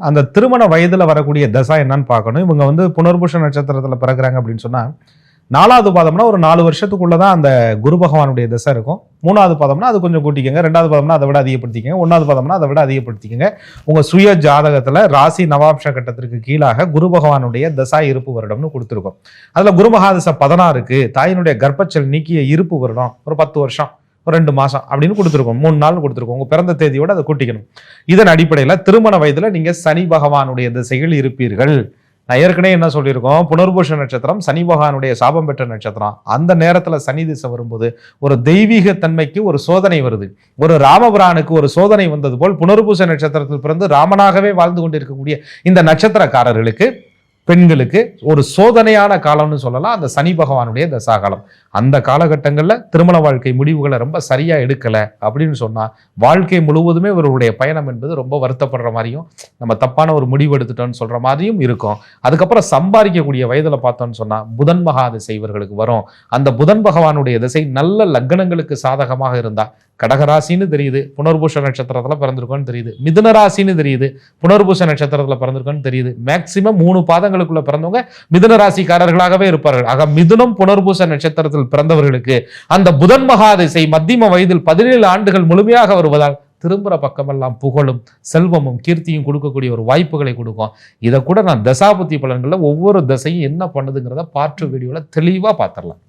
அந்த திருமண வயதுல வரக்கூடிய தசா என்னன்னு பார்க்கணும். இவங்க வந்து புனர்பூஷ நட்சத்திரத்துல பிறகுறாங்க அப்படின்னு சொன்னா 4வது பாதம்னா ஒரு 4 வருஷத்துக்குள்ளதான் அந்த குரு பகவானுடைய தசை இருக்கும். 3வது பாதம்னா அது கொஞ்சம் கூட்டிக்கங்க, 2வது பாதம்னா அதை விட அதிகப்படுத்திக்கங்க, 1வது பாதம்னா அதை விட அதிகப்படுத்திக்கங்க. உங்க சுய ஜாதகத்துல ராசி நவாம்ச கட்டத்திற்கு கீழாக குரு பகவானுடைய தசா இருப்பு வருடம்னு கொடுத்துருக்கோம். அதுல குரு மகாதசை 16க்கு தாயினுடைய கர்ப்பச்சல் நீக்கிய இருப்பு வருடம் ஒரு 10 வருஷம் ஒரு 2 மாசம் அப்படின்னு கொடுத்துருக்கோம். 3 நாள் கொடுத்துருக்கோம். உங்க பிறந்த தேதியோட அதை கூட்டிக்கணும். இதன் அடிப்படையில திருமண வயதுல நீங்க சனி பகவானுடைய திசைகள் இருப்பீர்கள். நான் ஏற்கனவே என்ன சொல்லியிருக்கோம், புனர்பூஷ நட்சத்திரம் சனி பகவானுடைய சாபம் பெற்ற நட்சத்திரம். அந்த நேரத்துல சனி திசை வரும்போது ஒரு தெய்வீக தன்மைக்கு ஒரு சோதனை வருது. ஒரு ராமபிரானுக்கு ஒரு சோதனை வந்தது போல் புனர்பூஷ நட்சத்திரத்தில் பிறந்து ராமனாகவே வாழ்ந்து கொண்டிருக்கக்கூடிய இந்த நட்சத்திரக்காரர்களுக்கு பெண்களுக்கு ஒரு சோதனையான காலம்னு சொல்லலாம் அந்த சனி பகவானுடைய தசாகாலம். அந்த காலகட்டங்கள்ல திருமண வாழ்க்கை முடிவுகளை ரொம்ப சரியா எடுக்கல அப்படின்னு சொன்னா வாழ்க்கை முழுவதுமே இவருடைய பயணம் என்பது ரொம்ப வருத்தப்படுற மாதிரியும் நம்ம தப்பான ஒரு முடிவு எடுத்துட்டோம்னு சொல்ற மாதிரியும் இருக்கும். அதுக்கப்புறம் சம்பாதிக்கக்கூடிய வயதுல பார்த்தோம்னு சொன்னா புதன் மகா திசை இவர்களுக்கு வரும். அந்த புதன் பகவானுடைய திசை நல்ல லக்னங்களுக்கு சாதகமாக இருந்தா கடகராசின்னு தெரியுது, புனர்பூஷ நட்சத்திரத்துல பிறந்திருக்கோன்னு தெரியுது, மிதுன ராசின்னு தெரியுது, புனர்பூஷ நட்சத்திரத்துல பிறந்திருக்கோன்னு தெரியுது. மேக்சிமம் 3 பாதங்களுக்குள்ள பிறந்தவங்க மிதுன ராசிக்காரர்களாகவே இருப்பார்கள். ஆக மிதுனம் புனர்பூஷ நட்சத்திரத்தில் பிறந்தவர்களுக்கு அந்த புதன் மகாதிசை மத்தியம வயதில் 17 ஆண்டுகள் முழுமையாக வருவதால் திரும்புற பக்கமெல்லாம் புகழும் செல்வமும் கீர்த்தியும் கொடுக்கக்கூடிய ஒரு வாய்ப்புகளை கொடுக்கும். இதை கூட நான் தசாபுத்தி பலன்கள்ல ஒவ்வொரு தசையும் என்ன பண்ணுதுங்கிறத பார்ட் வீடியோல தெளிவா பார்த்துடலாம்.